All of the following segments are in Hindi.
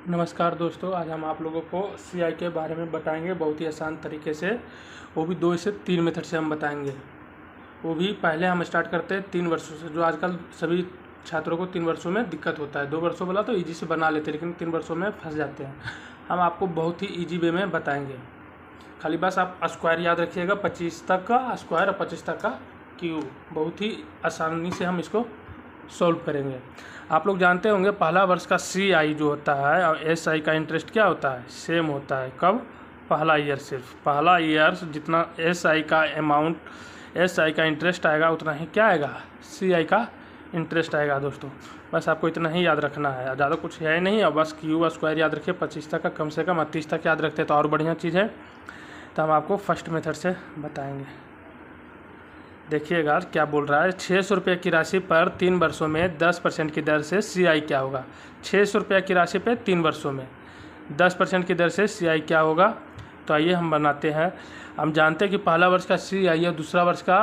नमस्कार दोस्तों, आज हम आप लोगों को सीआई के बारे में बताएंगे बहुत ही आसान तरीके से। वो भी 2 से 3 मेथड से हम बताएंगे। वो भी पहले हम स्टार्ट करते हैं 3 वर्षों से, जो आजकल सभी छात्रों को 3 वर्षों में दिक्कत होता है। 2 वर्षों वाला तो ईजी से बना लेते हैं, लेकिन 3 वर्षों में फंस जाते हैं। हम आपको बहुत ही ईजी वे में बताएंगे। खाली बस आप स्क्वायर याद रखिएगा, 25 तक का स्क्वायर और 25 तक का क्यूब। बहुत ही आसानी से हम इसको सॉल्व करेंगे। आप लोग जानते होंगे पहला वर्ष का CI जो होता है और SI का इंटरेस्ट क्या होता है, सेम होता है। कब? पहला ईयर। सिर्फ पहला ईयर जितना SI का अमाउंट, SI का इंटरेस्ट आएगा उतना ही क्या आएगा, CI का इंटरेस्ट आएगा। दोस्तों बस आपको इतना ही याद रखना है, ज़्यादा कुछ है नहीं। और बस क्यूब स्क्वायर याद रखिए, 25 तक का कम से कम 30 तक याद रखते हैं तो और बढ़िया चीज़ है। तो हम आपको फर्स्ट मेथड से बताएंगे। देखिएगा क्या बोल रहा है। 600 रुपये की राशि पर 3 वर्षों में 10% की दर से CI क्या होगा। 600 रुपये की राशि पे 3 वर्षों में 10% की दर से CI क्या होगा। तो आइए हम बनाते हैं। हम जानते हैं कि पहला वर्ष का CI और दूसरा वर्ष का,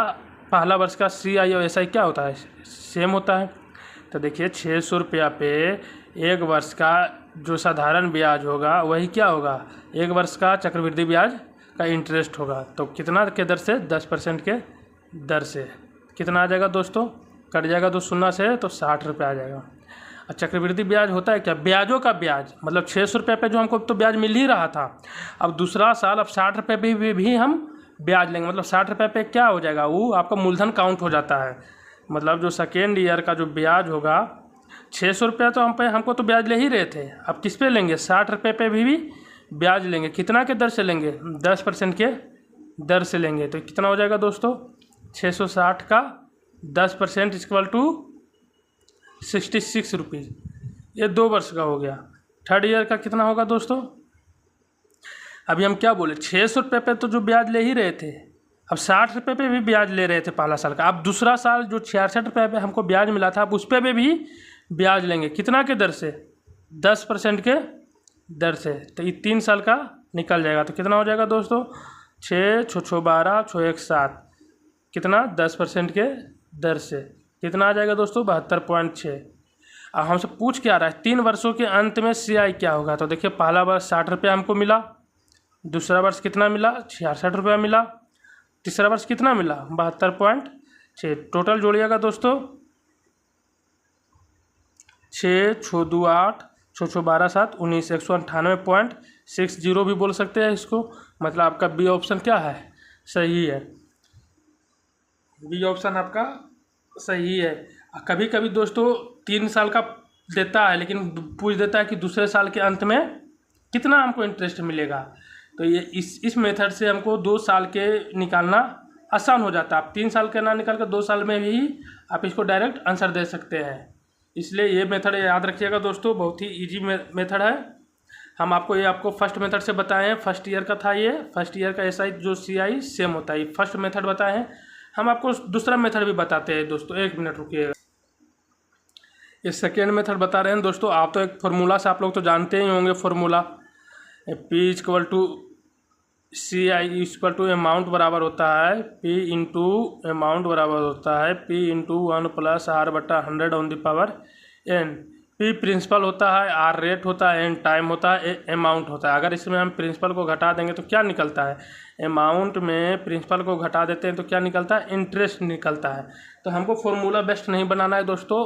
पहला वर्ष का CI और SI क्या होता है, सेम होता है। तो देखिए 600 रुपया पे एक वर्ष का जो साधारण ब्याज होगा वही क्या होगा, एक वर्ष का चक्रवृद्धि ब्याज का इंटरेस्ट होगा। तो कितना के दर से, 10% के दर से कितना आ जाएगा दोस्तों, कट जाएगा 2 शून्य से तो 60 रुपये आ जाएगा। और चक्रवृद्धि ब्याज होता है क्या, ब्याजों का ब्याज, मतलब 600 रुपये पे जो हमको तो ब्याज मिल ही रहा था, अब दूसरा साल अब 60 रुपये भी हम ब्याज लेंगे। मतलब 60 रुपये पे क्या हो जाएगा, वो आपका मूलधन काउंट हो जाता है। मतलब जो सेकेंड ईयर का जो ब्याज होगा, 600 रुपया तो हमको तो ब्याज ले ही रहे थे, अब किस पे लेंगे, 60 रुपये पे भी ब्याज लेंगे। कितना के दर से लेंगे, 10% के दर से लेंगे। तो कितना हो जाएगा दोस्तों, 660 का 10% इक्वल टू 66 रुपीज़। ये 2 वर्ष का हो गया। थर्ड ईयर का कितना होगा दोस्तों, अभी हम क्या बोले, 600 रुपये पे तो जो ब्याज ले ही रहे थे, अब 60 रुपये पे भी ब्याज ले रहे थे पहला साल का। अब दूसरा साल जो 66 रुपये पे हमको ब्याज मिला था, अब उस पर भी ब्याज लेंगे। कितना के दर से, 10% के दर से। तो ये 3 साल का निकल जाएगा। तो कितना हो जाएगा दोस्तों, 6 6 12 6 1 7, कितना, 10% के दर से कितना आ जाएगा दोस्तों, 72.6। अब हमसे पूछ क्या रहा है, 3 वर्षों के अंत में CI क्या होगा। तो देखिए पहला वर्ष 60 रुपया हमको मिला, दूसरा वर्ष कितना मिला, 66 रुपया मिला, तीसरा वर्ष कितना मिला, 72.6। टोटल जोड़िएगा दोस्तों, 6 6 2 8 6 6 12 7 19, 198.60 भी बोल सकते हैं इसको। मतलब आपका बी ऑप्शन क्या है, सही है। बी ऑप्शन आपका सही है। कभी कभी दोस्तों 3 साल का देता है, लेकिन पूछ देता है कि दूसरे साल के अंत में कितना हमको इंटरेस्ट मिलेगा। तो ये इस मेथड से हमको 2 साल के निकालना आसान हो जाता है। आप 3 साल के ना निकाल कर 2 साल में भी आप इसको डायरेक्ट आंसर दे सकते हैं। इसलिए ये मेथड याद रखिएगा दोस्तों, बहुत ही ईजी मेथड है। हम आपको फर्स्ट मेथड से बताए हैं, फर्स्ट ईयर का था ये। फर्स्ट ईयर का SI जो CI सेम होता है, फर्स्ट मेथड बताए हैं। हम आपको दूसरा मेथड भी बताते हैं दोस्तों, 1 मिनट रुकिएगा। ये सेकेंड मेथड बता रहे हैं दोस्तों। आप तो एक फार्मूला से आप लोग तो जानते ही होंगे formula, P equal to CI equal to amount बराबर होता है P इंटू अमाउंट बराबर होता है P into 1 + R/100 on the power n। P principal होता है, R रेट होता है, n टाइम होता है, अमाउंट होता है। अगर इसमें हम प्रिंसिपल को घटा देंगे तो क्या निकलता है, अमाउंट में प्रिंसिपल को घटा देते हैं तो क्या निकलता है, इंटरेस्ट निकलता है। तो हमको फॉर्मूला बेस्ट नहीं बनाना है दोस्तों,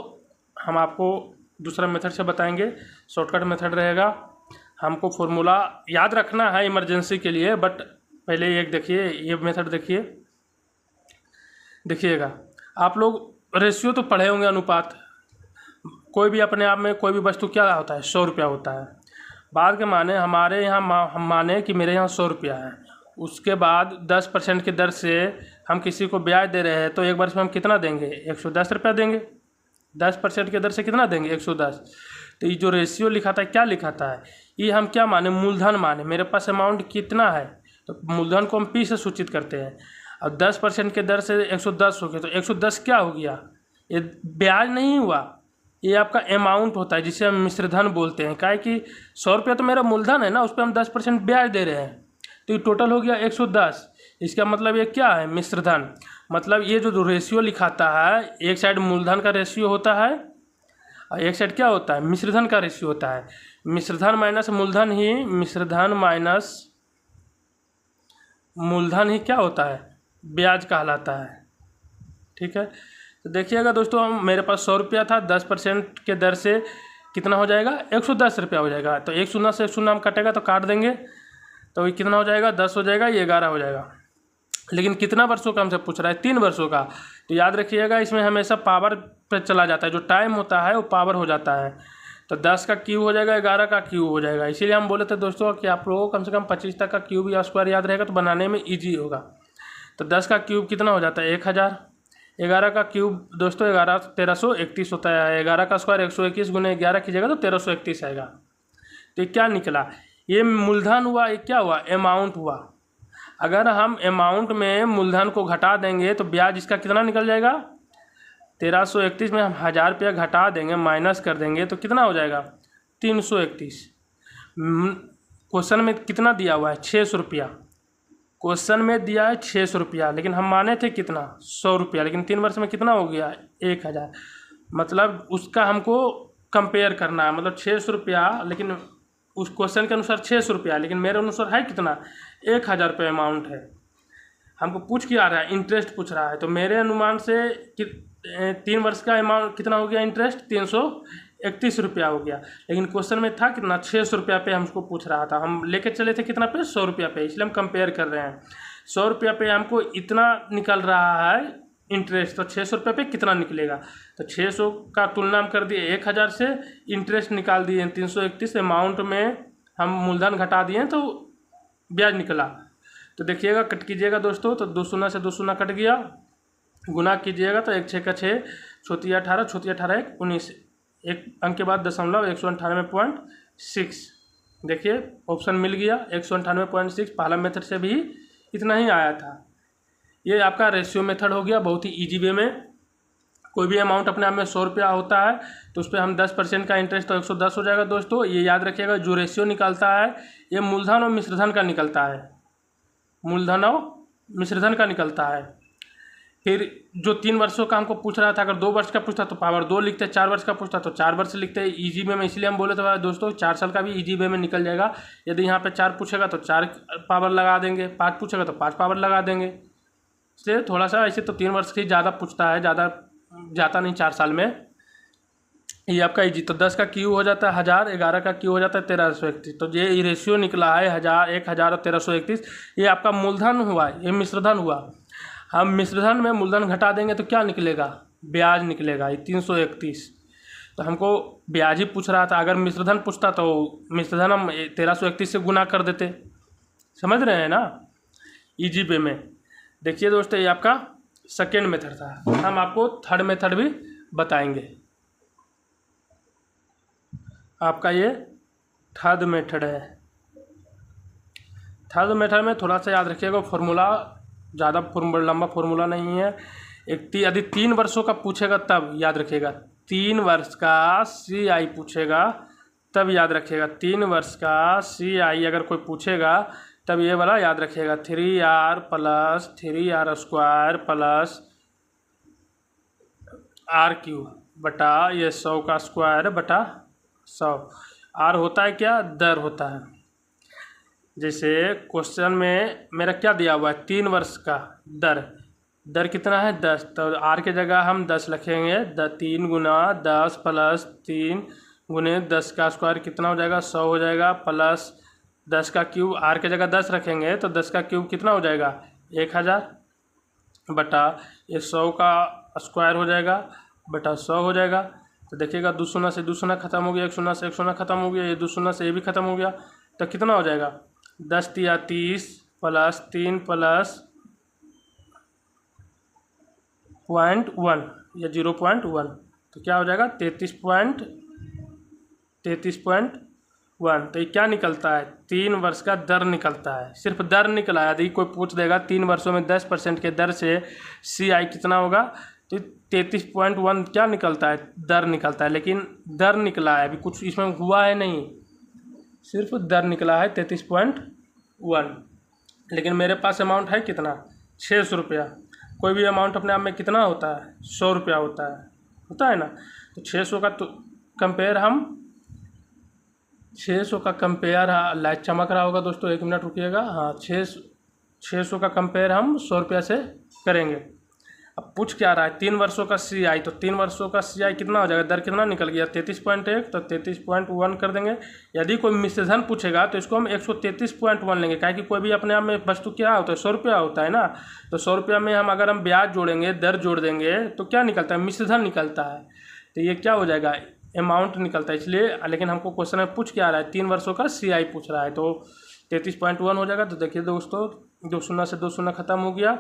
हम आपको दूसरा मेथड से बताएंगे, शॉर्टकट मेथड रहेगा। हमको फॉर्मूला याद रखना है इमरजेंसी के लिए, बट पहले एक देखिए, ये मेथड देखिएगा। आप लोग रेशियो तो पढ़े होंगे, अनुपात। कोई भी अपने आप में कोई भी वस्तु क्या होता है, 100 रुपया होता है। बाद के माने हमारे यहाँ हम माने कि मेरे यहाँ 100 रुपया है, उसके बाद 10% की दर से हम किसी को ब्याज दे रहे हैं, तो एक वर्ष में हम कितना देंगे, 110 रुपया देंगे। 10% की दर से कितना देंगे, 110। तो ये जो रेशियो लिखा था, क्या लिखा था, ये हम क्या माने, मूलधन माने। मेरे पास अमाउंट कितना है, तो मूलधन को हम P से सूचित करते हैं। अब 10% के दर से 110 हो गया, तो 110 क्या हो गया, ये ब्याज नहीं हुआ, ये आपका अमाउंट होता है, जिसे हम मिश्रधन बोलते हैं। क्या है कि 100 रुपया तो मेरा मूलधन है ना, उस पर हम 10% ब्याज दे रहे हैं, तो ये टोटल हो गया 110। इसका मतलब ये क्या है, मिश्रधन। मतलब ये जो रेशियो लिखाता है, एक साइड मूलधन का रेशियो होता है और एक साइड क्या होता है, मिश्रधन का रेशियो होता है। मिश्रधन माइनस मूलधन ही, मिश्रधन माइनस मूलधन ही क्या होता है, ब्याज कहलाता है। ठीक है, तो देखिएगा दोस्तों, मेरे पास 100 रुपया था, 10% के दर से कितना हो जाएगा, 110 रुपया हो जाएगा। तो एक शून्य से एक शून्य हम कटेगा तो काट देंगे, तो ये कितना हो जाएगा, 10 हो जाएगा, ये 11 हो जाएगा। लेकिन कितना वर्षों का हमसे पूछ रहा है, 3 वर्षों का। तो याद रखिएगा, इसमें हमेशा पावर पे चला जाता है, जो टाइम होता है वो पावर हो जाता है। तो 10 का क्यूब हो जाएगा, 11 का क्यूब हो जाएगा। इसीलिए हम बोले थे दोस्तों कि आप लोगों को कम से कम 25 तक का क्यूब या स्क्वायर याद रहेगा तो बनाने में ईजी होगा। तो 10 का क्यूब कितना हो जाता है, 1000। 11 का क्यूब दोस्तों 11 1331 होता है। 11 का स्क्वायर 121 गुने 11 कीजिएगा तो 1331 आएगा। तो ये क्या निकला, ये मूलधन हुआ, ये क्या हुआ, अमाउंट हुआ। अगर हम अमाउंट में मूलधन को घटा देंगे तो ब्याज इसका कितना निकल जाएगा, 1331 में हम 1000 रुपया घटा देंगे, माइनस कर देंगे तो कितना हो जाएगा, 331। क्वेश्चन में कितना दिया हुआ है, 600 रुपया। क्वेश्चन में दिया है 600 रुपया, लेकिन हम माने थे कितना, 100 रुपया। लेकिन 3 वर्ष में कितना हो गया, 1000। मतलब उसका हमको कंपेयर करना है, मतलब 600 रुपया, लेकिन उस क्वेश्चन के अनुसार 600 रुपया, लेकिन मेरे अनुसार है कितना, 1000 रुपये अमाउंट है। हमको पूछ क्या आ रहा है, इंटरेस्ट पूछ रहा है। तो मेरे अनुमान से 3 वर्ष का अमाउंट कितना हो गया, इंटरेस्ट 331 रुपया हो गया। लेकिन क्वेश्चन में था कितना, 600 रुपया पे हमको पूछ रहा था। हम लेके चले थे कितना पे, 100 रुपया पे, इसलिए हम कंपेयर कर रहे हैं। 100 रुपया पे हमको इतना निकल रहा है इंटरेस्ट, तो 600 रुपये पे कितना निकलेगा। तो 600 का तुलना हम कर दिए 1000 से, इंटरेस्ट निकाल दिए 331, अमाउंट में हम मूलधन घटा दिए तो ब्याज निकला। तो देखिएगा, कट कीजिएगा दोस्तों, तो 2 शून्य से 2 शून्य कट गया, गुना कीजिएगा तो 1 6 का 6, छोटी 18, छोटी 18 1 19, एक अंक के बाद दशमलव, 198.6। देखिए ऑप्शन मिल गया 198.6। पहला मेथड से भी इतना ही आया था। ये आपका रेशियो मेथड हो गया, बहुत ही ईजी वे में। कोई भी अमाउंट अपने आप में 100 रुपया होता है तो उस पर हम 10% का इंटरेस्ट, तो 110 हो जाएगा दोस्तों। ये याद रखिएगा, जो रेशियो निकलता है ये मूलधन और मिश्रधन का निकलता है, मूलधन और मिश्रधन का निकलता है। फिर जो 3 वर्षों का हमको पूछ रहा था, अगर 2 वर्ष का पूछता तो पावर 2 लिखते, 4 वर्ष का पूछता तो 4 वर्ष लिखते, ईजी वे में। इसलिए हम बोले थे दोस्तों 4 साल का भी ईजी वे में निकल जाएगा। यदि यहाँ पे 4 पूछेगा तो 4 पावर लगा देंगे, 5 पूछेगा तो 5 पावर लगा देंगे। इसलिए थोड़ा सा ऐसे तो 3 वर्ष की ज़्यादा पूछता है, ज़्यादा जाता नहीं 4 साल में। ये आपका ईजी। तो 10 का क्यू हो जाता है 1000, 11 का क्यू हो जाता है 1331। तो ये रेशियो निकला है 1000, 1000 और 1331। ये आपका मूलधन हुआ, ये मिश्रधन हुआ। हम मिश्रधन में मूलधन घटा देंगे तो क्या निकलेगा, ब्याज निकलेगा, ये 331। तो हमको ब्याज ही पूछ रहा था। अगर मिश्रधन पूछता तो मिश्रधन हम 1331 से गुना कर देते। समझ रहे हैं ना, ईजी वे में। देखिए दोस्तों, ये आपका सेकेंड मेथड था। हम आपको थर्ड मेथड भी बताएंगे। आपका ये थर्ड मेथड है। थर्ड मेथड में थोड़ा सा याद रखिएगा, फॉर्मूला ज़्यादा लंबा फॉर्मूला नहीं है। यदि 3 वर्षों का पूछेगा तब याद रखिएगा, 3 वर्ष का CI पूछेगा तब याद रखिएगा। 3 वर्ष का CI अगर कोई पूछेगा तब ये वाला याद रखिएगा, 3R plus 3R square plus R³ बटा ये 100 का स्क्वायर बटा 100। R होता है क्या, दर होता है। जैसे क्वेश्चन में मेरा क्या दिया हुआ है, 3 वर्ष का दर कितना है, 10। तो R के जगह हम 10 रखेंगे, 3 गुना 10 प्लस 3 गुने 10 का स्क्वायर कितना हो जाएगा, 100 हो जाएगा, प्लस 10 का क्यूब। R के जगह 10 रखेंगे तो 10 का क्यूब कितना हो जाएगा, 1000 बटा ये 100 का स्क्वायर हो जाएगा बटा 100 हो जाएगा। तो देखिएगा 2 शून्य से 2 शून्य खत्म हो गया, 1 शून्य से 1 शून्य खत्म हो गया, ये 2 शून्य से ये भी खत्म हो गया। तो कितना हो जाएगा, 10 तिया 30 प्लस 3 प्लस 0.1 या 0.1, तो क्या हो जाएगा 33.1। तो ये क्या निकलता है, 3 वर्ष का दर निकलता है, सिर्फ दर निकला है। यदि कोई पूछ देगा 3 वर्षों में 10% के दर से CI कितना होगा, तो 33.1 क्या निकलता है, दर निकलता है। लेकिन दर निकला है, अभी कुछ इसमें हुआ है नहीं, सिर्फ दर निकला है 33.1। लेकिन मेरे पास अमाउंट है कितना, 600 रुपया। कोई भी अमाउंट अपने आप में कितना होता है, 100 रुपया होता है ना। तो 600 का तो कंपेयर हम 600 का कंपेयर, लाइट चमक रहा होगा दोस्तों, 1 मिनट रुकिएगा। हाँ, 600 का कंपेयर हम 100 रुपया से करेंगे। अब पूछ क्या रहा है, 3 वर्षों का CI, तो 3 वर्षों का CI कितना हो जाएगा, दर कितना निकल गया 33.1, तो 33.1 कर देंगे। यदि कोई मिश्रधन पूछेगा तो इसको हम 133.1 लेंगे, क्या कि कोई भी अपने आप में वस्तु क्या होता है, 100 रुपया होता है ना, तो 100 रुपया में हम अगर हम ब्याज जोड़ेंगे, दर जोड़ देंगे तो क्या निकलता है, मिश्रधन निकलता है। तो ये क्या हो जाएगा, अमाउंट निकलता है। इसलिए लेकिन हमको क्वेश्चन में पूछ क्या रहा है, 3 वर्षों का CI पूछ रहा है, तो 33.1 हो जाएगा। तो देखिए दोस्तों, 2 शून्य से 2 शून्य खत्म हो गया,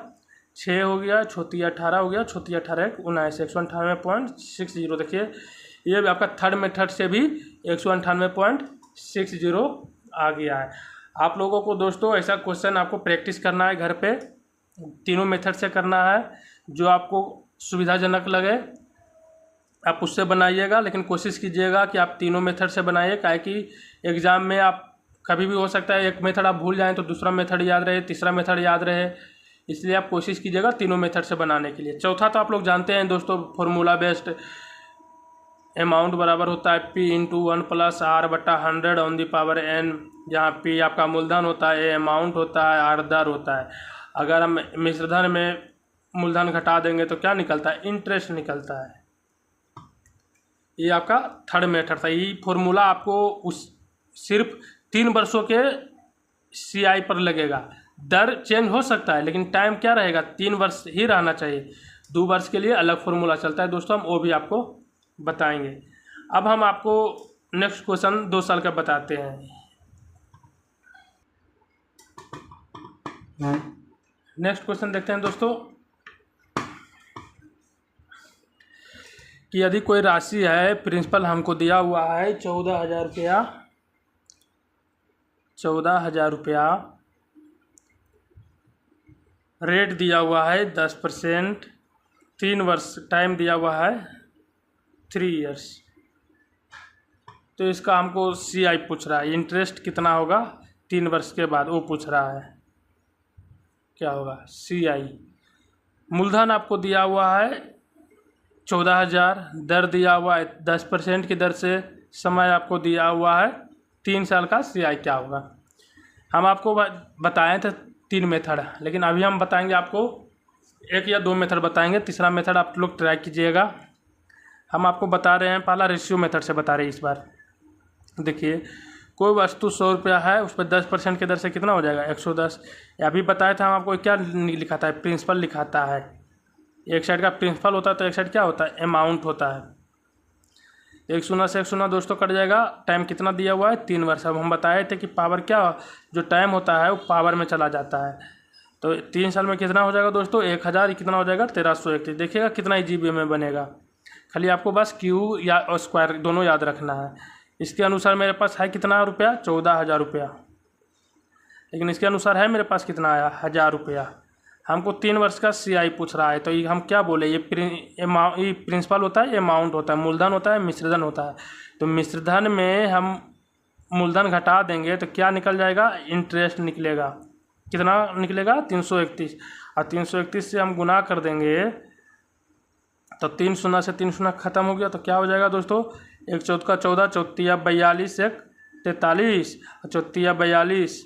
6 हो गया, छोटी 18 हो गया, छोटी 18 19, 198.60। देखिए ये भी आपका थर्ड मेथड से भी 198.60 आ गया है। आप लोगों को दोस्तों ऐसा क्वेश्चन आपको प्रैक्टिस करना है घर पे, तीनों मेथड से करना है, जो आपको सुविधाजनक लगे आप उससे बनाइएगा, लेकिन कोशिश कीजिएगा कि आप तीनों मेथड से बनाइए, काहे कि एग्ज़ाम में आप कभी भी हो सकता है एक मेथड आप भूल जाएं तो दूसरा मेथड याद रहे, तीसरा मेथड याद रहे, इसलिए आप कोशिश कीजिएगा तीनों मेथड से बनाने के लिए। चौथा तो आप लोग जानते हैं दोस्तों, फॉर्मूला बेस्ड अमाउंट बराबर होता है P × 1 + R/100 on the power n, जहाँ P आपका मूलधन होता है, A अमाउंट होता है, R दर होता है। अगर हम मिश्रधन में मूलधन घटा देंगे तो क्या निकलता है, इंटरेस्ट निकलता है। ये आपका थर्ड मेथड था। ये फॉर्मूला आपको उस सिर्फ 3 वर्षों के CI पर लगेगा। दर चेंज हो सकता है लेकिन टाइम क्या रहेगा, 3 वर्ष ही रहना चाहिए। 2 वर्ष के लिए अलग फॉर्मूला चलता है दोस्तों, हम वो भी आपको बताएंगे। अब हम आपको नेक्स्ट क्वेश्चन 2 साल का बताते हैं। नेक्स्ट क्वेश्चन देखते हैं दोस्तों कि यदि कोई राशि है, प्रिंसिपल हमको दिया हुआ है 14,000 रुपया, 14,000 रुपया, रेट दिया हुआ है 10%, 3 वर्ष टाइम दिया हुआ है 3 इयर्स, तो इसका हमको CI पूछ रहा है, इंटरेस्ट कितना होगा 3 वर्ष के बाद, वो पूछ रहा है क्या होगा CI। मूलधन आपको दिया हुआ है 14,000, दर दिया हुआ है 10% की दर से, समय आपको दिया हुआ है 3 साल का, CI क्या होगा। हम आपको बताए थे 3 मेथड, लेकिन अभी हम बताएंगे आपको 1 या 2 मेथड बताएंगे, तीसरा मेथड आप लोग ट्राई कीजिएगा। हम आपको बता रहे हैं, पहला रेशियो मेथड से बता रहे हैं इस बार। देखिए कोई वस्तु 100 रुपया है, उस पर 10% की दर से कितना हो जाएगा 110। अभी बताया था हम आपको, क्या लिखाता है, प्रिंसिपल लिखाता है। एक साइड का प्रिंसिपल होता है तो एक साइड क्या होता है, अमाउंट होता है। 1 शून्य से 1 शून्य दोस्तों कट जाएगा। टाइम कितना दिया हुआ है 3 वर्ष। अब हम बताए थे कि पावर क्या, जो टाइम होता है वो पावर में चला जाता है, तो 3 साल में कितना हो जाएगा दोस्तों 1000, कितना हो जाएगा 1331। देखिएगा कितना GB में बनेगा, खाली आपको बस Q या स्क्वायर दोनों याद रखना है। इसके अनुसार मेरे पास है कितना रुपया 14,000 रुपया, लेकिन इसके अनुसार है मेरे पास कितना आया 1000 रुपया। हमको 3 वर्ष का CI पूछ रहा है, तो ये हम क्या बोले, ये प्रिंसिपल होता है, अमाउंट होता है, मूलधन होता है, मिश्रधन होता है। तो मिश्रधन में हम मूलधन घटा देंगे तो क्या निकल जाएगा, इंटरेस्ट निकलेगा। कितना निकलेगा 331, और 331 से हम गुना कर देंगे तो 3 शून्य से 3 शून्य खत्म हो गया, तो क्या हो जाएगा दोस्तों 1 14 का 14, 14 42, 1 43, 14 42,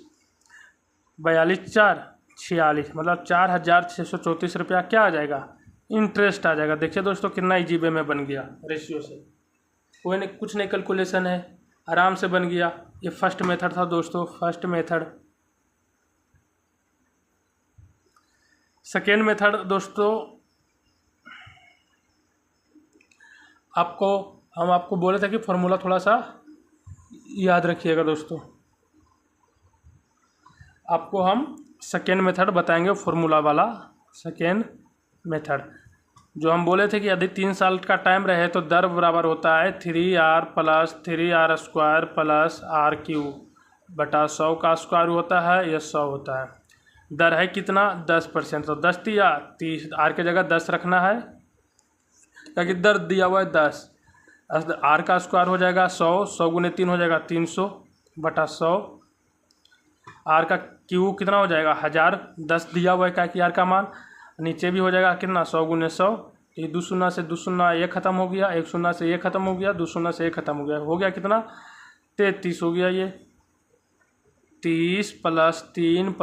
42 4 46, मतलब 4,634 रुपया क्या आ जाएगा, इंटरेस्ट आ जाएगा। देखिए दोस्तों कितना GB में बन गया रेशियो से, कोई नहीं, कुछ नहीं कैलकुलेशन है, आराम से बन गया। ये फर्स्ट मेथड था दोस्तों, फर्स्ट मेथड। सेकेंड मेथड दोस्तों हम आपको बोले थे कि फॉर्मूला थोड़ा सा याद रखिएगा दोस्तों। आपको हम सेकेंड मेथड बताएंगे, फॉर्मूला वाला सेकेंड मेथड। जो हम बोले थे कि यदि 3 साल का टाइम रहे तो दर बराबर होता है 3R + 3R² + R³ बटा 100 का स्क्वायर होता है, यह 100 होता है। दर है कितना 10%, तो 10 दिया 30, R की जगह 10 रखना है, ताकि दर दिया हुआ है 10, R का स्क्वायर हो जाएगा 100, 100 × 3 हो जाएगा 300 बटा 100। R का Q कितना हो जाएगा 1000, 10 दिया हुआ है क्या कि R का मान, नीचे भी हो जाएगा कितना 100 × 100 ये 2 शून्य से 2 शून्य ये ख़त्म हो गया, 1 शून्य से ये ख़त्म हो गया, 2 शून्य से ये ख़त्म हो गया कितना 33 हो गया। ये 30 + 3 +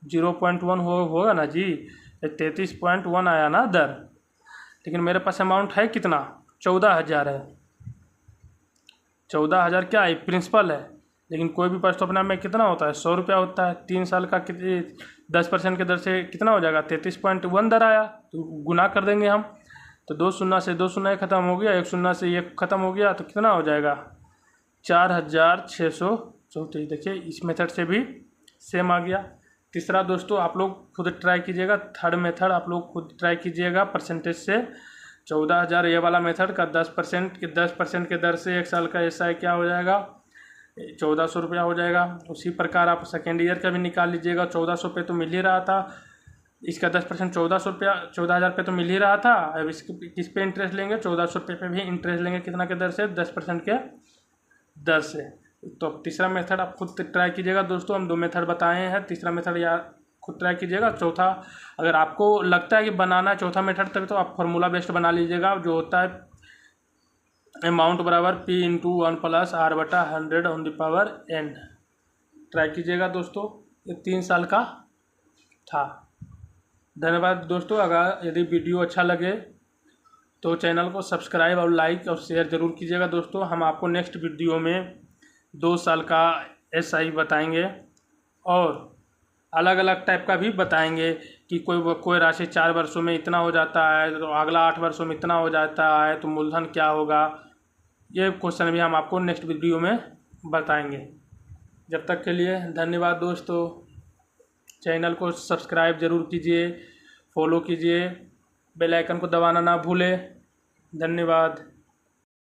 0.1 होगा ना जी, 33.1 आया ना दर। लेकिन मेरे पास अमाउंट है कितना 14,000 है। 14,000 क्या है प्रिंसिपल है। लेकिन कोई भी प्रस्तावना में कितना होता है 100 रुपया होता है। 3 साल का 10% के दर से कितना हो जाएगा 33.1 दर आया, तो गुना कर देंगे हम। तो 2 शून्य से 2 शून्य ख़त्म हो गया, 1 शून्य से 1 ख़त्म हो गया, तो कितना हो जाएगा 4,634। देखिए इस मेथड से भी सेम आ गया। तीसरा दोस्तों आप लोग खुद ट्राई कीजिएगा, थर्ड मेथड आप लोग खुद ट्राई कीजिएगा परसेंटेज से। 14,000 ये वाला मेथड का 10% के दर से 1 साल का SI क्या हो जाएगा 1,400 रुपया हो जाएगा। उसी प्रकार आप सेकेंड ईयर का भी निकाल लीजिएगा। 1,400 रुपये तो मिल ही रहा था, इसका 10% 1,400 रुपया 14,000 रुपये तो मिल ही रहा था। अब किस पे इंटरेस्ट लेंगे 1,400 रुपये पे भी इंटरेस्ट लेंगे, कितना के दर से 10% के दर से। तो तीसरा मेथड आप खुद ट्राई कीजिएगा दोस्तों, हम 2 मेथड बताए हैं, तीसरा मेथड या खुद ट्राई कीजिएगा। चौथा अगर आपको लगता है कि बनाना है चौथा मेथड तक, तो आप फार्मूला बेस्ड बना लीजिएगा, जो होता है अमाउंट बराबर P × 1 + R/100⁴n। ट्राई कीजिएगा दोस्तों, ये 3 साल का था। धन्यवाद दोस्तों। अगर यदि वीडियो अच्छा लगे तो चैनल को सब्सक्राइब और लाइक और शेयर ज़रूर कीजिएगा दोस्तों। हम आपको नेक्स्ट वीडियो में 2 साल का SI बताएंगे और अलग अलग टाइप का भी बताएंगे कि कोई राशि 4 वर्षों में इतना हो जाता है, तो अगला 8 वर्षों में इतना हो जाता है, तो मूलधन क्या होगा। ये क्वेश्चन भी हम आपको नेक्स्ट वीडियो में बताएंगे। जब तक के लिए धन्यवाद दोस्तों। चैनल को सब्सक्राइब ज़रूर कीजिए, फॉलो कीजिए, बेल आइकन को दबाना ना भूलें। धन्यवाद।